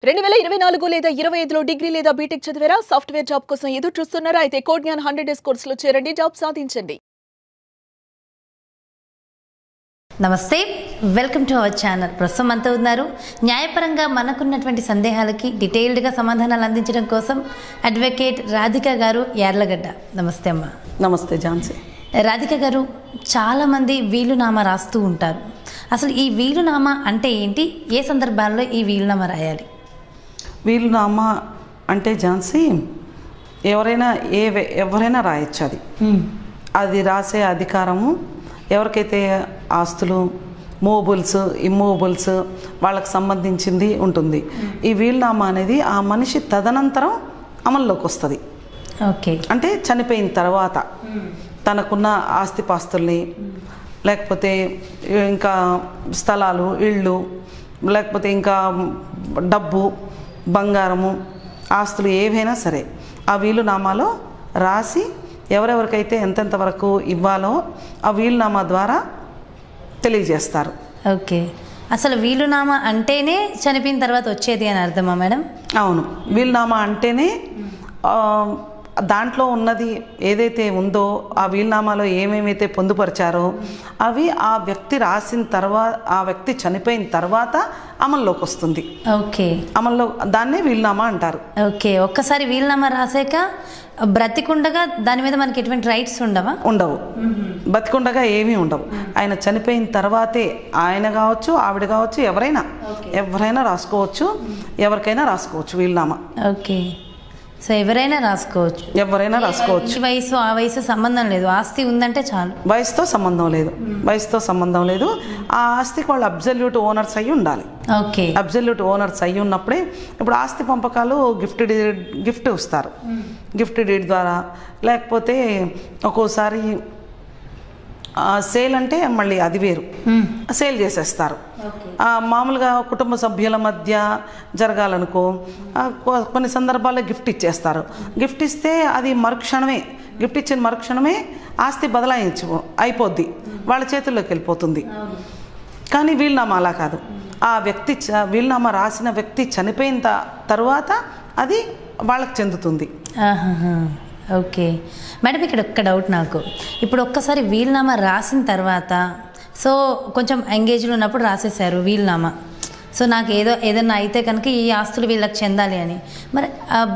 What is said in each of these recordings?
2024 లేదా 25లో డిగ్రీ లేదా బీటెక్ చదివారా? సాఫ్ట్వేర్ జాబ్ కోసం ఎదురు చూస్తున్నారా? అయితే కోడ్ జ్ఞాన్ 100 డేస్ కోర్సులో చేరండి, జాబ్ సాధించండి. నమస్తే, వెల్కమ్ టు అవర్ ఛానల్. ప్రస్తుతం అంతా ఉన్నారు న్యాయపరంగా మనకున్నటువంటి సందేహాలకి డీటెయిల్డ్గా సమాధానాలు అందించడం కోసం అడ్వకేట్ రాధిక గారు యార్లగడ్డ. నమస్తే అమ్మ. నమస్తే ఝాన్సీ. రాధిక గారు, చాలామంది వీలునామా రాస్తూ ఉంటారు. అసలు ఈ వీలునామా అంటే ఏంటి? ఏ సందర్భాల్లో ఈ వీలునామా రాయాలి? వీలునామా అంటే ఝాన్సీ, ఎవరైనా రాయొచ్చు. అది రాసే అధికారము ఎవరికైతే ఆస్తులు, మూవబుల్స్, ఇమ్మూవబుల్స్ వాళ్ళకి సంబంధించింది ఉంటుంది. ఈ వీలునామా అనేది ఆ మనిషి తదనంతరం అమల్లోకి వస్తుంది. ఓకే, అంటే చనిపోయిన తర్వాత తనకున్న ఆస్తిపాస్తుల్ని, లేకపోతే ఇంకా స్థలాలు, ఇళ్ళు, లేకపోతే ఇంకా డబ్బు, బంగారము, ఆస్తులు ఏవైనా సరే ఆ వీలునామాలో రాసి ఎవరెవరికైతే ఎంతెంత వరకు ఇవ్వాలో ఆ వీలునామా ద్వారా తెలియజేస్తారు. ఓకే, అసలు వీలునామా అంటేనే చనిపోయిన తర్వాత వచ్చేది అని అర్థమా మేడం? అవును, వీలునామా అంటేనే దాంట్లో ఉన్నది ఏదైతే ఉందో, ఆ వీలునామాలో ఏమేమైతే పొందుపరిచారో అవి ఆ వ్యక్తి రాసిన తర్వాత, ఆ వ్యక్తి చనిపోయిన తర్వాత అమల్లోకి వస్తుంది. ఓకే, అమల్లో దాన్నే వీలునామా అంటారు. ఓకే, ఒక్కసారి వీలునామా రాసాక బ్రతికుండగా దాని మీద మనకి ఎటువంటి రైట్స్ ఉండవా? ఉండవు. బతికుండగా ఏమీ ఉండవు. ఆయన చనిపోయిన తర్వాతే ఆయన కావచ్చు, ఆవిడ కావచ్చు, ఎవరైనా రాసుకోవచ్చు, ఎవరికైనా రాసుకోవచ్చు వీలునామా. ఓకే, సో ఎవరైనా రాసుకోవచ్చు. రాసుకోవచ్చు. ఈ వయసు ఆ వయసు సంబంధం లేదు, ఆస్తి ఉందంటే చాలు. వయసుతో సంబంధం లేదు. ఆ ఆస్తికి వాళ్ళు అబ్జల్యూట్ ఓనర్స్ అయ్యి ఉండాలి. ఓకే, అబ్జల్యూట్ ఓనర్స్ అయ్యి ఉన్నప్పుడే ఇప్పుడు ఆస్తి పంపకాలు గిఫ్ట్ ఇస్తారు. గిఫ్ట్ డీడ్ ద్వారా, లేకపోతే ఒక్కోసారి సేల్ అంటే మళ్ళీ అది వేరు, సేల్ చేసేస్తారు. మామూలుగా కుటుంబ సభ్యుల మధ్య జరగాలనుకో కొన్ని సందర్భాల్లో గిఫ్ట్ ఇచ్చేస్తారు. గిఫ్ట్ ఇస్తే అది గిఫ్ట్ ఇచ్చిన మరుక్షణమే ఆస్తి అయిపోద్ది, వాళ్ళ చేతుల్లోకి వెళ్ళిపోతుంది. కానీ వీలునామా అలా కాదు. ఆ వ్యక్తి వీలునామా రాసిన వ్యక్తి చనిపోయిన తర్వాత అది వాళ్ళకి చెందుతుంది. ఓకే మేడం, ఇక్కడ ఒక్క డౌట్ నాకు. ఇప్పుడు ఒక్కసారి వీలునామా రాసిన తర్వాత, సో కొంచెం ఎంగేజ్లో ఉన్నప్పుడు రాసేసారు వీలునామా, సో నాకు ఏదన్నా అయితే కనుక ఈ ఆస్తులు వీళ్ళకి చెందాలి అని, మరి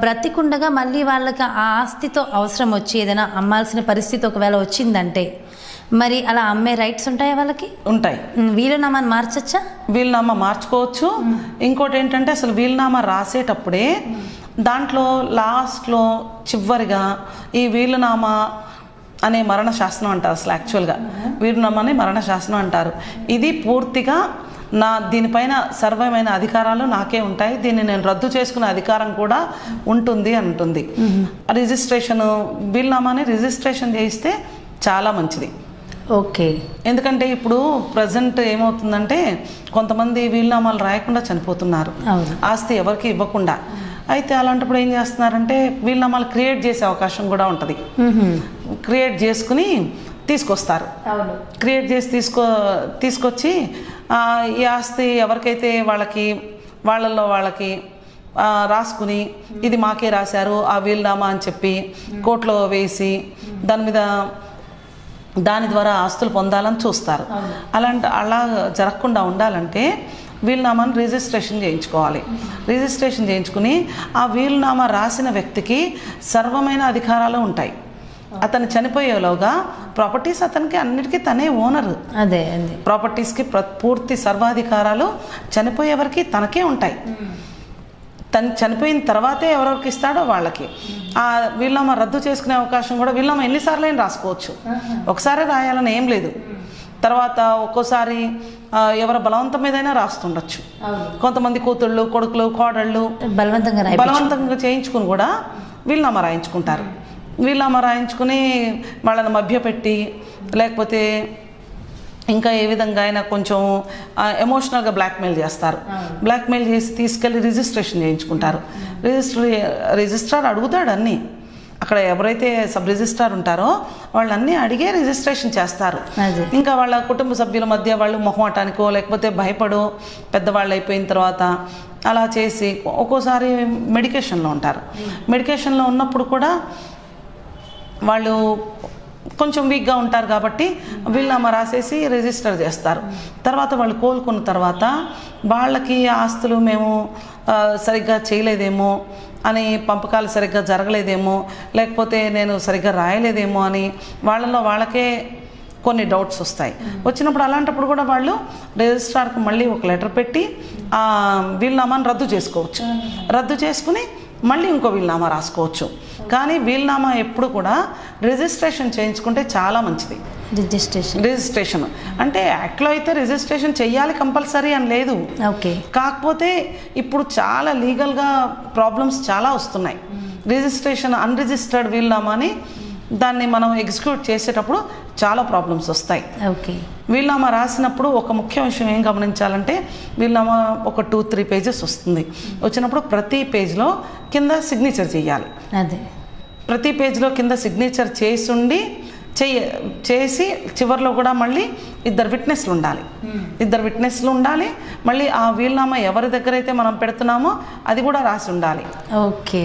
బ్రతికుండగా మళ్ళీ వాళ్ళకి ఆ ఆస్తితో అవసరం వచ్చి ఏదైనా అమ్మాల్సిన పరిస్థితి ఒకవేళ వచ్చిందంటే మరి అలా అమ్మే రైట్స్ ఉంటాయా వాళ్ళకి? ఉంటాయి. వీలునామాని మార్చచ్చా? వీలునామా మార్చుకోవచ్చు. ఇంకోటి ఏంటంటే అసలు వీలునామా రాసేటప్పుడే దాంట్లో లాస్ట్లో చివరిగా ఈ వీలునామా అనే మరణ శాసనం అంటారు. అసలు యాక్చువల్గా వీలునామాని మరణ శాసనం అంటారు. ఇది పూర్తిగా దీనిపైన సర్వమైన అధికారాలు నాకే ఉంటాయి, దీన్ని నేను రద్దు చేసుకునే అధికారం కూడా ఉంటుంది అంటుంది. వీలునామాని రిజిస్ట్రేషన్ చేయిస్తే చాలా మంచిది. ఓకే, ఎందుకంటే ఇప్పుడు ప్రజెంట్ ఏమవుతుందంటే కొంతమంది వీలునామాలు రాయకుండా చనిపోతున్నారు, ఆస్తి ఎవరికి ఇవ్వకుండా. అయితే అలాంటప్పుడు ఏం చేస్తున్నారంటే వీలునామాలు క్రియేట్ చేసే అవకాశం కూడా ఉంటుంది. క్రియేట్ చేసుకుని తీసుకొస్తారు. క్రియేట్ చేసి తీసుకొచ్చి ఈ ఆస్తి ఎవరికైతే వాళ్ళకి రాసుకుని ఇది మాకే రాశారు ఆ వీలునామా అని చెప్పి కోర్టులో వేసి దాని ద్వారా ఆస్తులు పొందాలని చూస్తారు. అలా జరగకుండా ఉండాలంటే వీలునామాను రిజిస్ట్రేషన్ చేయించుకోవాలి. రిజిస్ట్రేషన్ చేయించుకుని ఆ వీలునామా రాసిన వ్యక్తికి సర్వమైన అధికారాలు ఉంటాయి. అతను చనిపోయేలోగా ప్రాపర్టీస్ అతనికి అన్నిటికీ తనే ఓనరు. అదే ప్రాపర్టీస్కి పూర్తి సర్వాధికారాలు చనిపోయేవరకు తనకే ఉంటాయి. తను చనిపోయిన తర్వాతే ఎవరెవరికి ఇస్తాడో వాళ్ళకి. ఆ వీలునామా రద్దు చేసుకునే అవకాశం కూడా, వీలునామా ఎన్నిసార్లు అయినా రాసుకోవచ్చు, ఒకసారి రాయాలని ఏం లేదు. తర్వాత ఒక్కోసారి ఎవరి బలవంతం మీదైనా రాస్తుండొచ్చు. కొంతమంది కూతుళ్ళు, కొడుకులు, కోడళ్ళు బలవంతంగా చేయించుకుని కూడా వీలునామా రాయించుకుంటారు. వీలునామా రాయించుకుని వాళ్ళని మభ్యపెట్టి, లేకపోతే ఇంకా ఏ విధంగా అయినా కొంచెం ఎమోషనల్గా బ్లాక్మెయిల్ చేస్తారు. బ్లాక్మెయిల్ చేసి తీసుకెళ్ళి రిజిస్ట్రేషన్ చేయించుకుంటారు. రిజిస్ట్రార్ అడుగుతాడు అన్నీ, అక్కడ ఎవరైతే సబ్ రిజిస్ట్రార్ ఉంటారో వాళ్ళన్నీ అడిగే రిజిస్ట్రేషన్ చేస్తారు. ఇంకా వాళ్ళ కుటుంబ సభ్యుల మధ్య వాళ్ళు మొహమాటానికో లేకపోతే భయపడో పెద్దవాళ్ళు అయిపోయిన తర్వాత అలా చేసి ఒక్కోసారి మెడికేషన్లో ఉంటారు. మెడికేషన్లో ఉన్నప్పుడు కూడా వాళ్ళు కొంచెం వీక్గా ఉంటారు కాబట్టి వీలునామా రాసేసి రిజిస్టర్ చేస్తారు. తర్వాత వాళ్ళు కోలుకున్న తర్వాత వాళ్ళకి ఆస్తులు మేము సరిగ్గా చేయలేదేమో అని, పంపకాలు సరిగ్గా జరగలేదేమో, లేకపోతే నేను సరిగ్గా రాయలేదేమో అని వాళ్ళకే కొన్ని డౌట్స్ వస్తాయి. వచ్చినప్పుడు అలాంటప్పుడు కూడా వాళ్ళు రిజిస్ట్రార్కి మళ్ళీ ఒక లెటర్ పెట్టి ఆ వీలునామాను రద్దు చేసుకోవచ్చు. రద్దు చేసుకుని మళ్ళీ ఇంకో వీలునామా రాసుకోవచ్చు. కానీ వీలునామా ఎప్పుడు కూడా రిజిస్ట్రేషన్ చేయించుకుంటే చాలా మంచిది. రిజిస్ట్రేషన్ అంటే యాక్ట్లో అయితే రిజిస్ట్రేషన్ చెయ్యాలి కంపల్సరీ అని లేదు. ఓకే. కాకపోతే ఇప్పుడు చాలా లీగల్గా ప్రాబ్లమ్స్ చాలా వస్తున్నాయి. రిజిస్ట్రేషన్ అన్రిజిస్టర్డ్ వీలునామాని దాన్ని మనం ఎగ్జిక్యూట్ చేసేటప్పుడు చాలా ప్రాబ్లమ్స్ వస్తాయి. ఓకే. వీలునామా రాసినప్పుడు ఒక ముఖ్య విషయం ఏం గమనించాలంటే వీలునామా ఒక 2-3 పేజెస్ వస్తుంది. వచ్చినప్పుడు ప్రతి పేజ్లో కింద సిగ్నేచర్ చేయాలి. అదే ప్రతి పేజ్లో కింద సిగ్నేచర్ చేసి చివరిలో కూడా మళ్ళీ 2 విట్నెస్లు ఉండాలి. 2 విట్నెస్లు ఉండాలి. మళ్ళీ ఆ వీలునామా ఎవరి దగ్గర అయితే మనం పెడుతున్నామో అది కూడా రాసి ఉండాలి. ఓకే.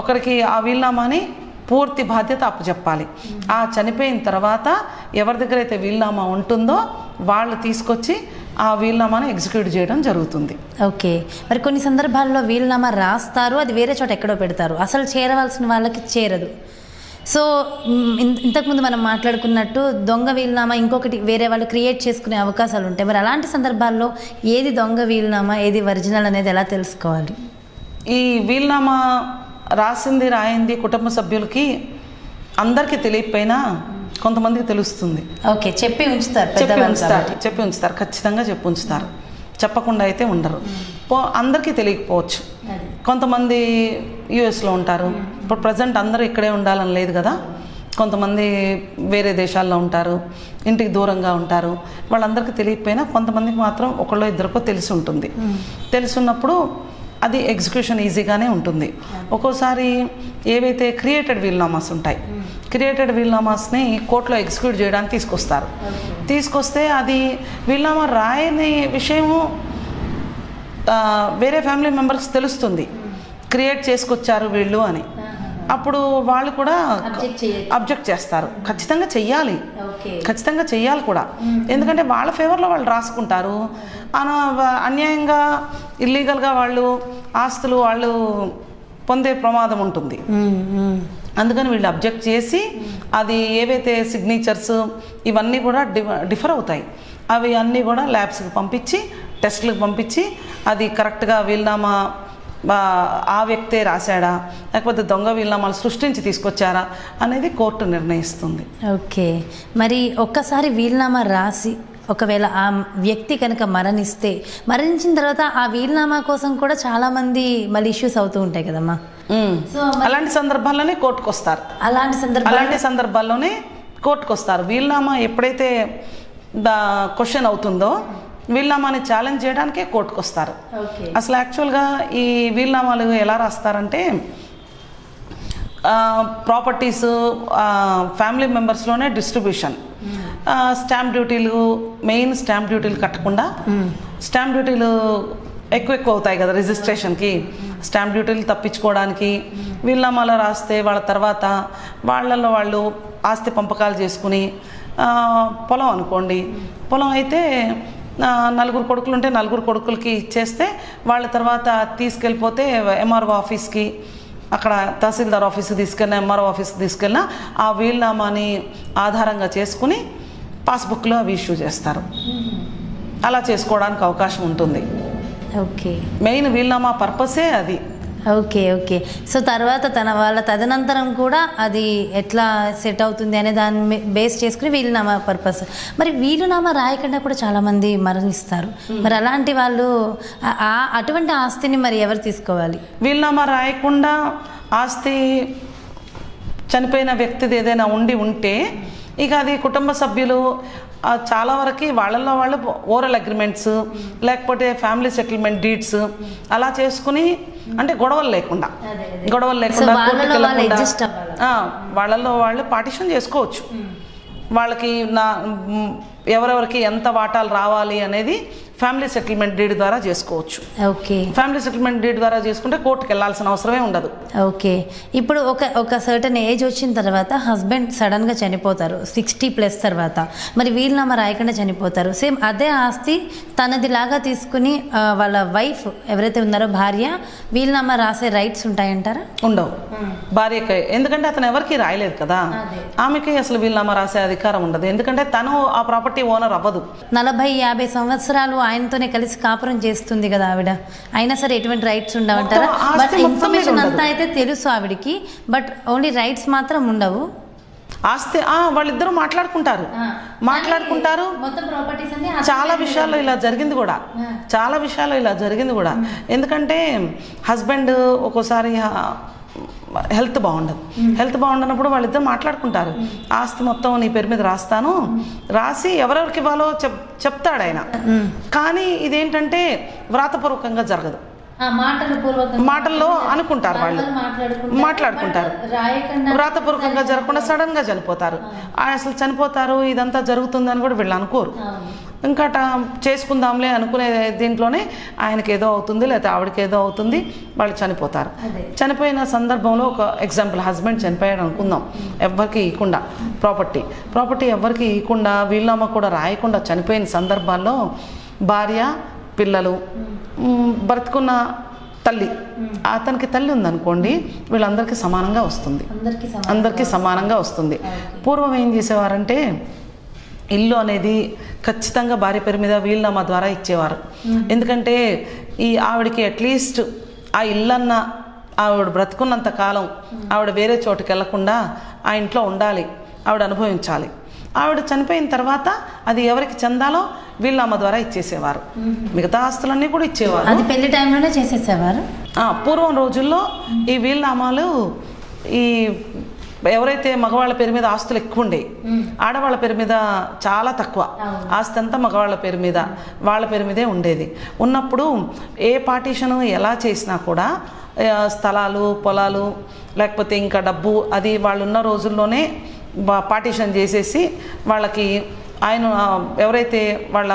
ఒకరికి ఆ వీలునామాని పూర్తి బాధ్యత అప్పచెప్పాలి. ఆ చనిపోయిన తర్వాత ఎవరి దగ్గర అయితే వీలునామా ఉంటుందో వాళ్ళు తీసుకొచ్చి ఆ వీలునామాను ఎగ్జిక్యూట్ చేయడం జరుగుతుంది. ఓకే. మరి కొన్ని సందర్భాల్లో వీలునామా రాస్తారు, అది వేరే చోట ఎక్కడో పెడతారు, అసలు చేరవలసిన వాళ్ళకి చేరదు. సో ఇంతకుముందు మనం మాట్లాడుకున్నట్టు దొంగ వీలునామా ఇంకొకటి వేరే వాళ్ళు క్రియేట్ చేసుకునే అవకాశాలు ఉంటాయి. మరి అలాంటి సందర్భాల్లో ఏది దొంగ వీలునామా ఏది ఒరిజినల్ అనేది ఎలా తెలుసుకోవాలి? ఈ వీలునామా రాయింది కుటుంబ సభ్యులకి అందరికీ తెలియకపోయినా కొంతమందికి తెలుస్తుంది. ఓకే. చెప్పి ఉంచుతారు, ఖచ్చితంగా చెప్పి ఉంచుతారు. చెప్పకుండా అయితే ఉండరు. అందరికీ తెలియకపోవచ్చు. కొంతమంది యుఎస్లో ఉంటారు. ఇప్పుడు ప్రజెంట్ అందరూ ఇక్కడే ఉండాలని లేదు కదా. కొంతమంది వేరే దేశాల్లో ఉంటారు, ఇంటికి దూరంగా ఉంటారు. వాళ్ళందరికీ తెలియకపోయినా కొంతమందికి మాత్రం ఒకళ్ళో ఇద్దరికో తెలిసి ఉంటుంది. తెలుసున్నప్పుడు అది ఎగ్జిక్యూషన్ ఈజీగానే ఉంటుంది. ఒక్కోసారి ఏవైతే క్రియేటెడ్ వీలునామాస్ ఉంటాయి, క్రియేటెడ్ వీలునామాస్ని కోర్టులో ఎగ్జిక్యూట్ చేయడానికి తీసుకొస్తే అది వీలునామా రాయని విషయము వేరే ఫ్యామిలీ మెంబర్స్ తెలుస్తుంది, క్రియేట్ చేసుకొచ్చారు వీళ్ళు అని. అప్పుడు వాళ్ళు కూడా అబ్జెక్ట్ చేస్తారు. ఖచ్చితంగా చెయ్యాలి కూడా. ఎందుకంటే వాళ్ళ ఫేవర్లో వాళ్ళు రాసుకుంటారు. అన్యాయంగా ఇల్లీగల్గా వాళ్ళు ఆస్తులు వాళ్ళు పొందే ప్రమాదం ఉంటుంది. అందుకని వీళ్ళు అబ్జెక్ట్ చేసి అది ఏవైతే సిగ్నేచర్స్ ఇవన్నీ కూడా డిఫర్ అవుతాయి. అవి అన్నీ కూడా ల్యాబ్స్కి పంపించి టెస్ట్లకు పంపించి అది కరెక్ట్గా వీలునామా ఆ వ్యక్తే రాశాడా లేకపోతే దొంగ వీలునామాలు సృష్టించి తీసుకొచ్చారా అనేది కోర్టు నిర్ణయిస్తుంది. ఓకే. మరి ఒక్కసారి వీలునామా రాసి ఒకవేళ ఆ వ్యక్తి కనుక మరణించిన తర్వాత ఆ వీలునామా కోసం కూడా చాలామంది మళ్ళీ ఇష్యూస్ అవుతూ ఉంటాయి కదమ్మా. సో అలాంటి సందర్భాల్లోనే కోర్టుకు వస్తారు. అలాంటి సందర్భాల్లోనే కోర్టుకు వస్తారు. వీలునామా ఎప్పుడైతే క్వశ్చన్ అవుతుందో వీలునామాని ఛాలెంజ్ చేయడానికే కోర్టుకు వస్తారు. అసలు యాక్చువల్గా ఈ వీలునామాలు ఎలా రాస్తారంటే ప్రాపర్టీస్ ఫ్యామిలీ మెంబర్స్లోనే డిస్ట్రిబ్యూషన్, స్టాంప్ డ్యూటీలు మెయిన్ స్టాంప్ డ్యూటీలు కట్టకుండా స్టాంప్ డ్యూటీలు ఎక్కువ అవుతాయి కదా రిజిస్ట్రేషన్కి. స్టాంప్ డ్యూటీలు తప్పించుకోవడానికి వీలునామాలో రాస్తే వాళ్ళ తర్వాత వాళ్ళల్లో వాళ్ళు ఆస్తి పంపకాలు చేసుకుని పొలం అనుకోండి, పొలం అయితే 4 కొడుకులు ఉంటే 4 కొడుకులకి ఇచ్చేస్తే వాళ్ళ తర్వాత తీసుకెళ్ళిపోతే ఎంఆర్ఓ ఆఫీస్కి అక్కడ తహసీల్దార్ ఆఫీస్కి తీసుకెళ్ళిన ఎంఆర్ఓ ఆఫీస్కి తీసుకెళ్ళిన ఆ వీలునామాని ఆధారంగా చేసుకుని పాస్బుక్లో అవి ఇష్యూ చేస్తారు. అలా చేసుకోవడానికి అవకాశం ఉంటుంది. ఓకే. మెయిన్ వీలునామా పర్పసే అది. ఓకే. సో తర్వాత వాళ్ళ తదనంతరం కూడా అది ఎట్లా సెట్ అవుతుంది అనే దాన్ని బేస్ చేసుకుని వీలునామా పర్పస్. మరి వీలునామా రాయకుండా కూడా చాలామంది మరణిస్తారు. మరి అలాంటి వాళ్ళు అటువంటి ఆస్తిని మరి ఎవరు తీసుకోవాలి? వీలునామా రాయకుండా ఆస్తి చనిపోయిన వ్యక్తిది ఏదైనా ఉంటే ఇక అది కుటుంబ సభ్యులు చాలా వరకు వాళ్ళల్లో వాళ్ళు ఓరల్ అగ్రిమెంట్స్ లేకపోతే ఫ్యామిలీ సెటిల్మెంట్ డీడ్స్ అలా చేసుకుని అంటే గొడవలు లేకుండా వాళ్ళల్లో వాళ్ళు పార్టిషన్ చేసుకోవచ్చు. వాళ్ళకి ఎవరెవరికి ఎంత వాటాలు రావాలి అనేది ఫ్యామిలీ సెటిల్మెంట్ డీడ్ ద్వారా చేసుకోవచ్చు. ఓకే, ఫ్యామిలీ సెటిల్మెంట్ డీడ్ ద్వారా చేసుకుంటే కోర్టుకి వెళ్ళాల్సిన అవసరమే ఉండదు. ఓకే. ఇప్పుడు ఒక సర్టన్ ఏజ్ వచ్చిన తర్వాత హస్బెండ్ సడన్గా చనిపోతారు 60+ తర్వాత, మరి వీలునామా రాయకుండా చనిపోతారు. సేమ్ అదే ఆస్తి తనది లాగా తీసుకుని వాళ్ళ వైఫ్ ఎవరైతే ఉన్నారో భార్య వీలునామా రాసే రైట్స్ ఉంటాయంటారా? ఉండవు భార్యకి, ఎందుకంటే అతను ఎవరికి రాయలేదు కదా. ఆమెకి అసలు వీలునామా రాసే అధికారం ఉండదు, ఎందుకంటే తను ఆ ప్రాపర్టీ ఓనర్ అవ్వదు. 40-50 సంవత్సరాలు ఆయనతోనే కలిసి కాపురం చేస్తుంది కదా ఆవిడ, అయినా సరే ఎటువంటి రైట్స్ ఉండవంటారా? బట్ ఇన్ఫర్మేషన్ అంతా అయితే తెలుసు ఆవిడికి, బట్ ఓన్లీ రైట్స్ మాత్రం ఉండవు. ఆస్తి వాళ్ళిద్దరూ మాట్లాడుకుంటారు. చాలా విషయాల్లో ఇలా జరిగింది కూడా. ఎందుకంటే హస్బెండ్ ఒక్కోసారి హెల్త్ బాగుండనప్పుడు వాళ్ళిద్దరు మాట్లాడుకుంటారు. ఆస్తి మొత్తం నీ పేరు మీద రాస్తాను, రాసి ఎవరెవరికి ఇవ్వాలో చెప్తాడు ఆయన. కానీ ఇదేంటంటే వ్రాతపూర్వకంగా జరగదు, మాటల్లో అనుకుంటారు, వాళ్ళు మాట్లాడుకుంటారు. వ్రాతపూర్వకంగా జరగకుండా సడన్ గా చనిపోతారు. అసలు చనిపోతారు, ఇదంతా జరుగుతుందని కూడా వీళ్ళు అనుకోరు. ఇంకా చేసుకుందాంలే అనుకునే దీంట్లోనే ఆయనకి ఏదో అవుతుంది, లేకపోతే ఆవిడకి ఏదో అవుతుంది, వాళ్ళు చనిపోతారు. చనిపోయిన సందర్భంలో ఒక ఎగ్జాంపుల్, హస్బెండ్ చనిపోయాడు అనుకుందాం, ఎవరికి ఇవ్వకుండా ప్రాపర్టీ ఎవరికి ఇవ్వకుండా వీలునామా కూడా రాయకుండా చనిపోయిన సందర్భాల్లో భార్య, పిల్లలు, బ్రతుకున్న తల్లి, అతనికి తల్లి ఉందనుకోండి, వీళ్ళందరికీ సమానంగా వస్తుంది. పూర్వం ఏం చేసేవారంటే ఇల్లు అనేది ఖచ్చితంగా భార్య పేరు మీద వీలునామా ద్వారా ఇచ్చేవారు. ఎందుకంటే ఆవిడకి అట్లీస్ట్ ఆ ఇల్లన్న ఆవిడ బ్రతుకున్నంత కాలం ఆవిడ వేరే చోటుకి వెళ్లకుండా ఆ ఇంట్లో ఉండాలి, ఆవిడ అనుభవించాలి. ఆవిడ చనిపోయిన తర్వాత అది ఎవరికి చెందాలో వీలునామా ద్వారా ఇచ్చేసేవారు. మిగతా ఆస్తులన్నీ కూడా ఇచ్చేవారు. అది పెళ్లి టైంలోనే చేసేసేవారు. పూర్వం రోజుల్లో ఈ వీలునామాలు ఎవరైతే మగవాళ్ళ పేరు మీద ఆస్తులు ఎక్కువ ఉండేవి, ఆడవాళ్ళ పేరు మీద చాలా తక్కువ ఆస్తి అంతా మగవాళ్ళ పేరు మీద, వాళ్ళ పేరు మీదే ఉండేది. ఉన్నప్పుడు ఏ పార్టీషను ఎలా చేసినా కూడా స్థలాలు, పొలాలు, లేకపోతే ఇంకా డబ్బు, అది వాళ్ళు ఉన్న రోజుల్లోనే పార్టీషన్ చేసేసి వాళ్ళకి ఆయన ఎవరైతే వాళ్ళ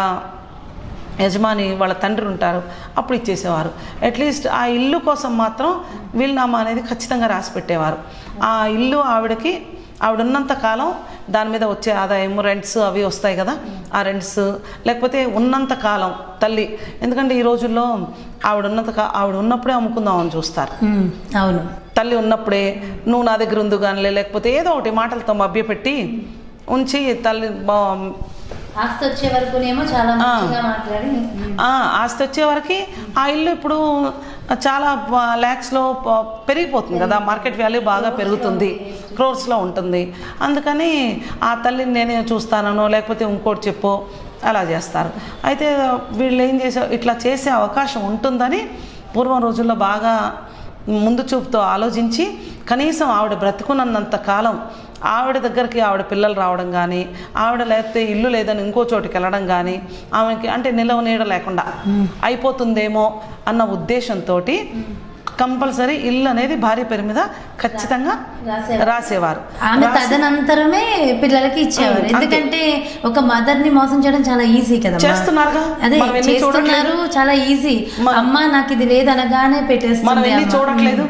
యజమాని వాళ్ళ తండ్రి ఉంటారు అప్పుడు ఇచ్చేసేవారు. అట్లీస్ట్ ఆ ఇల్లు కోసం మాత్రం వీలునామా అనేది ఖచ్చితంగా రాసి పెట్టేవారు. ఆ ఇల్లు ఆవిడ ఉన్నంత కాలం దాని మీద వచ్చే ఆదాయం, రెంట్స్ అవి వస్తాయి కదా, ఆ రెంట్స్, లేకపోతే ఉన్నంత కాలం తల్లి, ఎందుకంటే ఈ రోజుల్లో ఆవిడ ఉన్నప్పుడే అమ్ముకుందామని చూస్తారు. అవును, తల్లి ఉన్నప్పుడే నువ్వు నా దగ్గర ఉంది కానీ, లేకపోతే ఏదో ఒకటి మాటలతో మభ్యపెట్టి ఉంచి తల్లి ఆస్తి వచ్చే వరకునేమో చాలా మాట్లాడి ఆస్తి వచ్చే వరకు ఆ ఇల్లు ఇప్పుడు చాలా ల్యాక్స్లో పెరిగిపోతుంది కదా, మార్కెట్ వాల్యూ బాగా పెరుగుతుంది, క్రోర్స్లో ఉంటుంది. అందుకని ఆ తల్లిని నేనే చూస్తానో లేకపోతే ఇంకోటి చెప్పో అలా చేస్తారు. అయితే వీళ్ళు ఏం ఇట్లా చేసే అవకాశం ఉంటుందని పూర్వం రోజుల్లో బాగా ముందు చూపుతో ఆలోచించి కనీసం ఆవిడ బ్రతుకున్నంత కాలం ఆవిడ దగ్గరికి ఆవిడ పిల్లలు రావడం కానీ, ఆవిడ లేకపోతే ఇల్లు లేదని ఇంకో చోటుకి వెళ్ళడం కానీ, ఆమెకి అంటే నిలవ నీడ లేకుండా అయిపోతుందేమో అన్న ఉద్దేశంతో కంపల్సరీ ఇల్లు అనేది భార్య పేరు మీద ఖచ్చితంగా రాసేవారు. ఆమె తదనంతరమే పిల్లలకి ఇచ్చేవారు. ఎందుకంటే ఒక మదర్ ని మోసం చేయడం చాలా ఈజీ కదా, చేస్తున్నారుగా, అదే చేస్తున్నారు, చాలా ఈజీ. అమ్మ నాకు ఇది లేదు అనగానే పెట్టేస్తున్నారు. మనం వెళ్ళి చూడట్లేదు,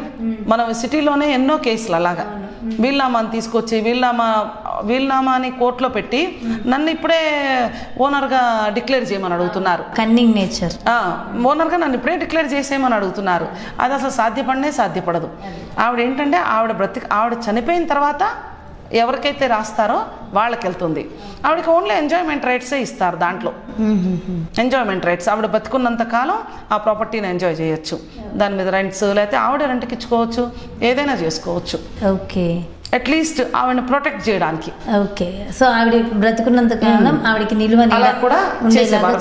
మనం సిటీలోనే ఎన్నో కేసులు అలాగా వీలునామాని తీసుకొచ్చి వీలునామాని కోర్టులో పెట్టి నన్ను ఇప్పుడే ఓనర్గా డిక్లేర్ చేయమని అడుగుతున్నారు. Cunning nature. ఓనర్గా నన్ను ఇప్పుడే డిక్లేర్ చేసేయమని అడుగుతున్నారు. అది అసలు సాధ్యపడదు. ఆవిడ ఏంటంటే ఆవిడ చనిపోయిన తర్వాత ఎవరికైతే రాస్తారో వాళ్ళకి వెళ్తుంది. ఆవిడకి ఓన్లీ ఎంజాయ్మెంట్ రైట్సే ఇస్తారు. దాంట్లో ఎంజాయ్మెంట్ రైట్స్, ఆవిడ బతుకున్నంత కాలం ఆ ప్రాపర్టీని ఎంజాయ్ చేయొచ్చు. దాని మీద రెంట్స్, లేకపోతే ఆవిడ రెంట్కి ఇచ్చుకోవచ్చు, ఏదైనా చేసుకోవచ్చు. ఓకే, అట్లీస్ట్ ఆవిడని ప్రొటెక్ట్ చేయడానికి. ఓకే, సో ఆవిడ బ్రతుకున్నంత కాలం ఆవిడకి నిలువ కూడా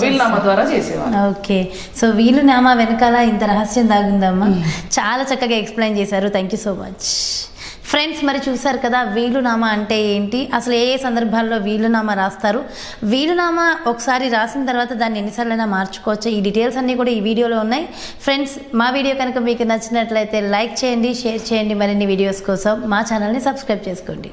వీలునామా ద్వారా చేసేవారు. ఓకే, సో వీలునామా వెనకాల ఇంత రహస్యం దాగుందమ్మా. చాలా చక్కగా ఎక్స్ప్లెయిన్ చేశారు. Thank you so much. Friends మరి చూసారు కదా వీలునామా అంటే ఏంటి, అసలు ఏ సందర్భాల్లో వీలునామా రాస్తారు, వీలునామా ఒకసారి రాసిన తర్వాత దాన్ని ఎన్నిసార్లైనా మార్చుకోవచ్చు, ఈ డీటెయిల్స్ అన్నీ కూడా ఈ వీడియోలో ఉన్నాయి. ఫ్రెండ్స్ మా వీడియో కనుక మీకు నచ్చినట్లయితే లైక్ చేయండి, షేర్ చేయండి, మరిన్ని వీడియోస్ కోసం మా ఛానల్ని సబ్స్క్రైబ్ చేసుకోండి.